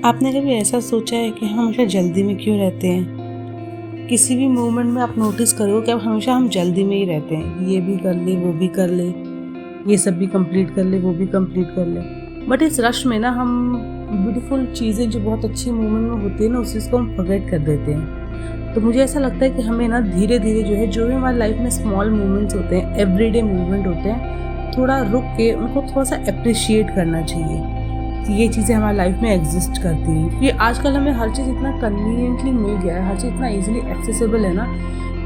आपने कभी ऐसा सोचा है कि हम हमेशा जल्दी में क्यों रहते हैं? किसी भी मोमेंट में आप नोटिस करो कि अब हमेशा हम जल्दी में ही रहते हैं, ये भी कर ले, वो भी कर ले, ये सब भी कंप्लीट कर ले, वो भी कंप्लीट कर ले। बट इस रश में ना हम ब्यूटीफुल चीज़ें जो बहुत अच्छी मोमेंट में होती है ना, उस चीज़ को हम फॉरगेट कर देते हैं। तो मुझे ऐसा लगता है कि हमें ना धीरे धीरे जो भी हमारी लाइफ में स्मॉल मोमेंट्स होते हैं, एवरीडे मूवमेंट होते हैं, थोड़ा रुक के उनको थोड़ा सा अप्रिशिएट करना चाहिए कि ये चीज़ें हमारी लाइफ में एग्जिस्ट करती हैं। क्योंकि आजकल हमें हर चीज़ इतना कन्वीनियंटली मिल गया है, हर चीज़ इतना इजीली एक्सेसिबल है ना,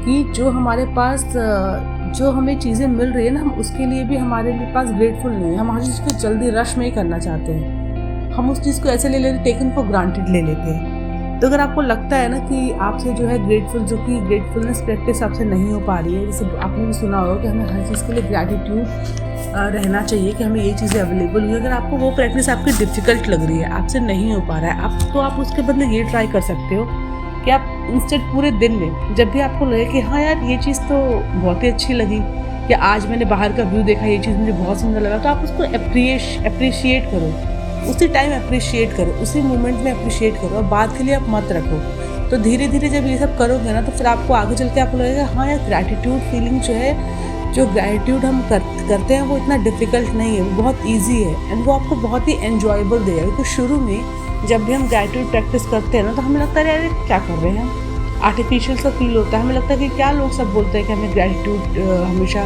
कि जो हमारे पास जो हमें चीज़ें मिल रही है ना, हम उसके लिए भी हमारे पास ग्रेटफुल नहीं है। हम हर चीज़ को जल्दी रश में ही करना चाहते हैं। हम उस चीज़ को ऐसे ले लेते, टेकन फॉर ग्रांटेड ले लेते हैं। तो अगर आपको लगता है ना कि आपसे जो है ग्रेटफुलनेस प्रैक्टिस आपसे नहीं हो पा रही है, जैसे आपने भी सुना होगा कि हमें हर चीज़ के लिए ग्रैटिट्यूड रहना चाहिए कि हमें ये चीज़ें अवेलेबल हुई। अगर आपको वो प्रैक्टिस आपकी डिफ़िकल्ट लग रही है, आपसे नहीं हो पा रहा है, तो आप उसके बदले ये ट्राई कर सकते हो कि आप इंस्टेंट पूरे दिन में जब भी आपको लगे कि हाँ यार ये चीज़ तो बहुत ही अच्छी लगी, या आज मैंने बाहर का व्यू देखा, ये चीज़ मुझे बहुत सुंदर लगा, तो आप उसको अप्रिशिएट करो, उसी टाइम अप्रिशिएट करो, उसी मोमेंट में अप्रिशिएट करो, और बाद के लिए आप मत रखो। तो धीरे धीरे जब ये सब करोगे ना, तो फिर आपको आगे चल के आपको लगेगा हाँ यार ग्रैटिट्यूड फीलिंग जो ग्रैटिट्यूड हम करते हैं वो इतना डिफ़िकल्ट नहीं है, वो बहुत ईजी है, एंड वो आपको बहुत ही एन्जॉयबल देगा। क्योंकि शुरू में जब भी हम ग्रैटिट्यूड प्रैक्टिस करते हैं ना, तो हमें लगता है यार क्या कर रहे हैं, आर्टिफिशियल सा फील होता है। हमें लगता है कि क्या लोग सब बोलते हैं कि हमें ग्रैटिट्यूड हमेशा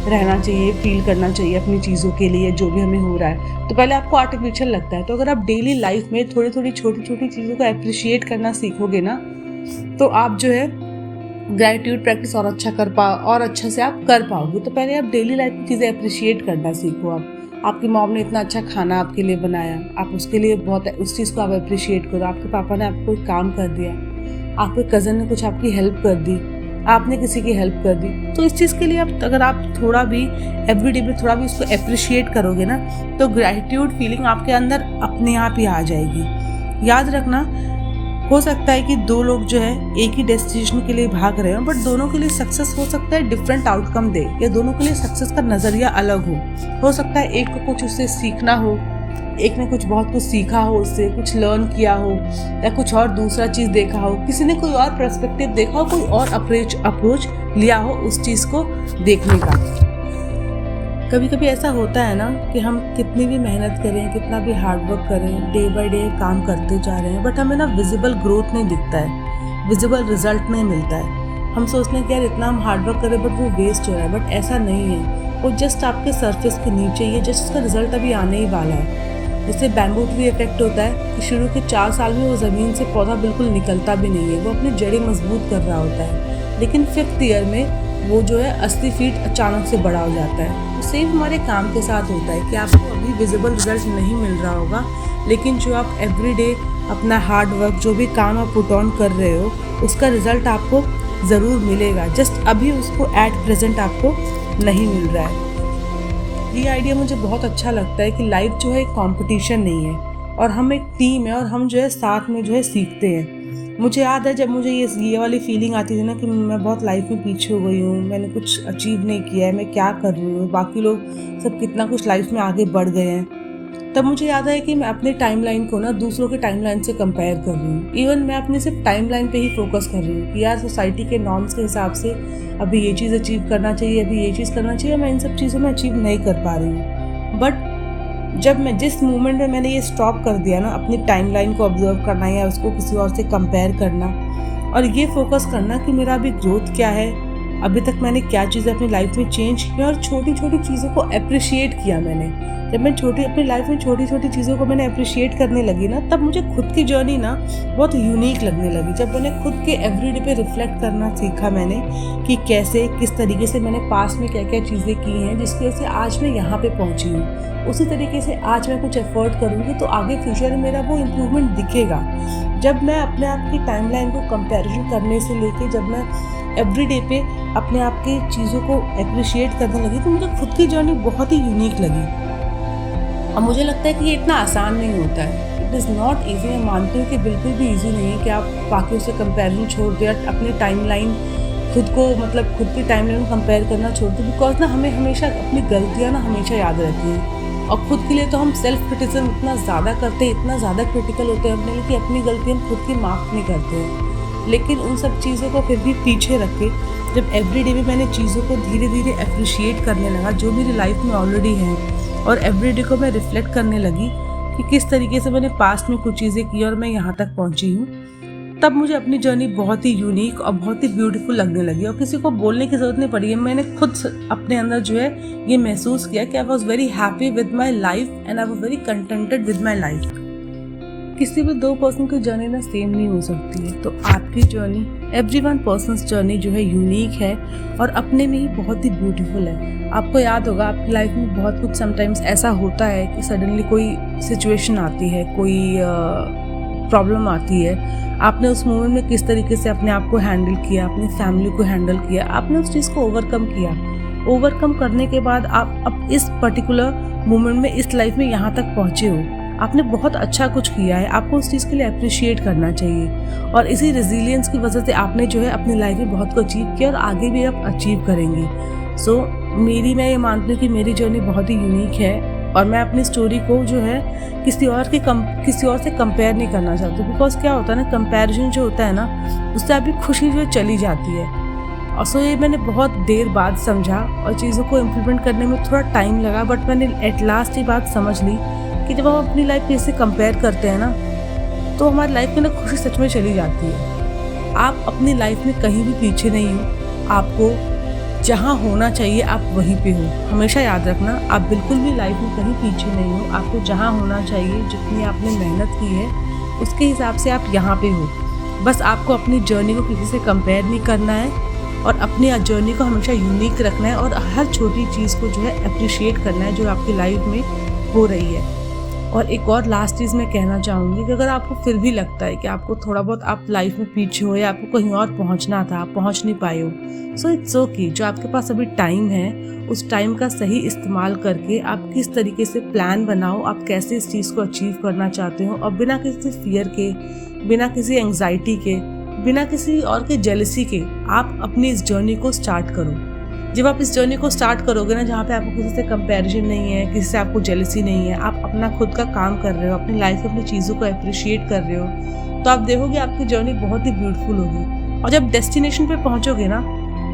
रहना चाहिए, फील करना चाहिए अपनी चीज़ों के लिए, जो भी हमें हो रहा है, तो पहले आपको आर्टिफिशियल लगता है। तो अगर आप डेली लाइफ में थोड़ी थोड़ी छोटी छोटी चीज़ों को अप्रिशिएट करना सीखोगे ना, तो आप जो है ग्रैटिट्यूड प्रैक्टिस और अच्छे से आप कर पाओगे। तो पहले आप डेली लाइफ की चीज़ें अप्रिशिएट करना सीखो। आपकी मॉम ने इतना अच्छा खाना आपके लिए बनाया, आप उसके लिए बहुत उस चीज़ को आप अप्रिशिएट करो। आपके पापा ने आपको कोई काम कर दिया, आपके कज़न ने कुछ आपकी हेल्प कर दी, आपने किसी की हेल्प कर दी, तो इस चीज़ के लिए अगर आप थोड़ा भी एवरीडे में थोड़ा भी उसको अप्रिशिएट करोगे ना, तो ग्रैटिट्यूड फीलिंग आपके अंदर अपने आप ही आ जाएगी। याद रखना, हो सकता है कि दो लोग जो है एक ही डेस्टिनेशन के लिए भाग रहे हो, बट दोनों के लिए सक्सेस हो सकता है डिफरेंट आउटकम दे, या दोनों के लिए सक्सेस का नज़रिया अलग हो सकता है एक को कुछ उससे सीखना हो, एक ने बहुत कुछ सीखा हो, उससे कुछ लर्न किया हो, या कुछ और दूसरा चीज़ देखा हो, किसी ने कोई और पर्सपेक्टिव देखा हो, कोई और अप्रोच लिया हो उस चीज़ को देखने का। कभी कभी ऐसा होता है ना कि हम कितनी भी मेहनत करें, कितना भी हार्डवर्क करें, डे बाय डे काम करते जा रहे हैं, बट हमें ना विजिबल ग्रोथ नहीं दिखता है, विजिबल रिजल्ट नहीं मिलता है। हम सोचते हैं कि यार इतना हम हार्डवर्क करें बट वो वेस्ट हो रहा है, बट ऐसा नहीं है। वो जस्ट आपके सरफेस के नीचे ही है, जस्ट उसका रिजल्ट अभी आने ही वाला है। जैसे बैम्बू ट्री इफेक्ट होता है कि शुरू के 4 साल में वो ज़मीन से पौधा बिल्कुल निकलता भी नहीं है, वो अपनी जड़ें मजबूत कर रहा होता है, लेकिन 5th ईयर में वो जो है 80 फीट अचानक से बड़ा हो जाता है। तो सेम हमारे काम के साथ होता है कि आपको अभी विजिबल रिजल्ट नहीं मिल रहा होगा, लेकिन जो आप एवरीडे अपना हार्ड वर्क, जो भी काम आप पुट ऑन कर रहे हो, उसका रिजल्ट आपको ज़रूर मिलेगा। जस्ट अभी उसको एट प्रेजेंट आपको नहीं मिल रहा है। ये आइडिया मुझे बहुत अच्छा लगता है कि लाइफ जो है एक कॉम्पिटिशन नहीं है, और हम एक टीम है, और हम जो है साथ में जो है सीखते हैं। मुझे याद है जब मुझे ये वाली फीलिंग आती थी ना कि मैं बहुत लाइफ में पीछे हो गई हूँ, मैंने कुछ अचीव नहीं किया है, मैं क्या कर रही हूँ, बाकी लोग सब कितना कुछ लाइफ में आगे बढ़ गए हैं, तब मुझे याद है कि मैं अपने टाइमलाइन को ना दूसरों के टाइमलाइन से कंपेयर कर रही हूँ। इवन मैं अपने सिर्फ टाइमलाइन पे ही फोकस कर रही हूँ कि यार सोसाइटी के नॉर्म्स के हिसाब से अभी ये चीज़ अचीव करना चाहिए, अभी ये चीज़ करना चाहिए, मैं इन सब चीज़ों में अचीव नहीं कर पा रही हूँ। बट जब मैं जिस मोमेंट में मैंने ये स्टॉप कर दिया ना, अपनी टाइमलाइन को ऑब्जर्व करना या उसको किसी और से कंपेयर करना, और ये फोकस करना कि मेरा अभी ग्रोथ क्या है, अभी तक मैंने क्या चीज़ें अपनी लाइफ में चेंज की, और छोटी छोटी चीज़ों को अप्रिशिएट किया मैंने। जब मैं अपनी लाइफ में छोटी छोटी चीज़ों को मैंने अप्रिशिएट करने लगी ना, तब मुझे खुद की जर्नी ना बहुत यूनिक लगने लगी। जब मैंने खुद के एवरीडे पे रिफ्लेक्ट करना सीखा मैंने कि कैसे किस तरीके से मैंने पास्ट में क्या क्या चीज़ें की हैं जिसकी वजह से आज मैं यहाँ पे पहुँची हूँ, उसी तरीके से आज मैं कुछ एफर्ट करूँगी तो आगे फ्यूचर में मेरा वो इम्प्रूवमेंट दिखेगा। जब मैं अपने आप की टाइमलाइन को कंपैरिजन करने से लेके जब मैं एवरीडे पे अपने आप की चीज़ों को अप्रिशिएट करने लगी, तो मुझे खुद की जर्नी बहुत ही यूनिक लगी। और मुझे लगता है कि ये इतना आसान नहीं होता है, इट इज़ नॉट ईजी। मैं मानती हूँ कि बिल्कुल भी ईजी नहीं है कि आप बाकियों से कंपैरिजन छोड़ दें, अपनी टाइमलाइन खुद की टाइमलाइन कंपेयर करना छोड़ दें, बिकॉज ना हमें हमेशा अपनी गलतियाँ ना हमेशा याद रहती हैं। और खुद के लिए तो हम सेल्फ क्रिटिसिज्म इतना ज़्यादा करते हैं, इतना ज़्यादा क्रिटिकल होते हैं अपने लिए कि अपनी गलती हम खुद की माफ़ नहीं करते हैं। लेकिन उन सब चीज़ों को फिर भी पीछे रख के जब एवरीडे में मैंने चीज़ों को धीरे धीरे अप्रिशिएट करने लगा जो मेरी लाइफ में ऑलरेडी है, और एवरीडे को मैं रिफ्लेक्ट करने लगी कि किस तरीके से मैंने पास्ट में कुछ चीज़ें की और मैं यहाँ तक पहुँची हूँ, तब मुझे अपनी जर्नी बहुत ही यूनिक और बहुत ही ब्यूटीफुल लगने लगी। और किसी को बोलने की ज़रूरत नहीं पड़ी है, मैंने खुद अपने अंदर जो है ये महसूस किया कि I was very happy with my life and I was very contented with my life. किसी भी दो पर्सन की जर्नी ना सेम नहीं हो सकती है, तो आपकी जर्नी, एवरीवन पर्सन्स जर्नी जो है यूनिक है और अपने में ही बहुत ही ब्यूटीफुल है। आपको याद होगा आपकी लाइफ में बहुत कुछ समटाइम्स ऐसा होता है कि सडनली कोई सिचुएशन आती है, कोई प्रॉब्लम आती है, आपने उस मोमेंट में किस तरीके से अपने आप को हैंडल किया, अपनी फैमिली को हैंडल किया, आपने उस चीज़ को ओवरकम किया। ओवरकम करने के बाद आप अब इस पर्टिकुलर मोमेंट में इस लाइफ में यहाँ तक पहुँचे हो, आपने बहुत अच्छा कुछ किया है, आपको उस चीज़ के लिए अप्रिशिएट करना चाहिए। और इसी रेजिलियंस की वजह से आपने जो है अपनी लाइफ में बहुत कुछ अचीव किया और आगे भी आप अचीव करेंगे। सो मैं ये मानती हूँ कि मेरी जर्नी बहुत ही यूनिक है और मैं अपनी स्टोरी को जो है किसी और से कंपेयर नहीं करना चाहती, बिकॉज क्या होता है ना, कंपैरिजन जो होता है ना, उससे आपकी खुशी जो है चली जाती है। और सो ये मैंने बहुत देर बाद समझा और चीज़ों को इम्प्लीमेंट करने में थोड़ा टाइम लगा, बट मैंने एट लास्ट ये बात समझ ली कि जब हम अपनी लाइफ किसी से कंपेयर करते हैं ना, तो हमारी लाइफ में ना खुशी सच में चली जाती है। आप अपनी लाइफ में कहीं भी पीछे नहीं हो, आपको जहाँ होना चाहिए आप वहीं पे हो। हमेशा याद रखना, आप बिल्कुल भी लाइफ में कहीं पीछे नहीं हो, आपको जहाँ होना चाहिए, जितनी आपने मेहनत की है उसके हिसाब से आप यहाँ पे हो। बस आपको अपनी जर्नी को किसी से कंपेयर नहीं करना है और अपनी जर्नी को हमेशा यूनिक रखना है और हर छोटी चीज़ को जो है अप्रिशिएट करना है जो आपकी लाइफ में हो रही है। और एक और लास्ट चीज़ मैं कहना चाहूँगी कि अगर आपको फिर भी लगता है कि आपको थोड़ा बहुत आप लाइफ में पीछे हो या आपको कहीं और पहुँचना था, आप पहुँच नहीं पाए हो, सो इट्स ओके। जो आपके पास अभी टाइम है, उस टाइम का सही इस्तेमाल करके आप किस तरीके से प्लान बनाओ, आप कैसे इस चीज़ को अचीव करना चाहते हो, और बिना किसी फियर के, बिना किसी एंग्जाइटी के, बिना किसी और के जेलसी के आप अपनी इस जर्नी को स्टार्ट करो। जब आप इस जर्नी को स्टार्ट करोगे ना, जहाँ पे आपको किसी से कंपैरिजन नहीं है, किसी से आपको जेलसी नहीं है, आप अपना खुद का काम कर रहे हो, अपनी लाइफ में अपनी चीज़ों को अप्रिशिएट कर रहे हो, तो आप देखोगे आपकी जर्नी बहुत ही ब्यूटीफुल होगी। और जब डेस्टिनेशन पे पहुँचोगे ना,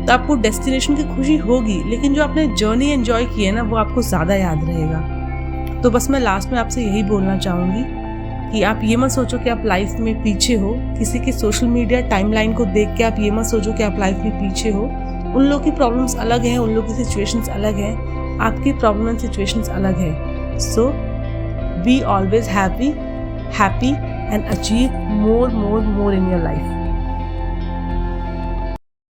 तो आपको डेस्टिनेशन की खुशी होगी, लेकिन जो आपने जर्नी एंजॉय की है ना, वो आपको ज़्यादा याद रहेगा। तो बस मैं लास्ट में आपसे यही बोलना चाहूँगी कि आप ये मत सोचो कि आप लाइफ में पीछे हो, किसी की सोशल मीडिया टाइमलाइन को देख के आप ये मत सोचो कि आप लाइफ में पीछे हो। उन लोगों की प्रॉब्लम्स अलग हैं, उन लोगों की सिचुएशंस अलग हैं, आपकी प्रॉब्लम एंड सिचुएशंस अलग है। So be always happy and achieve more in your life.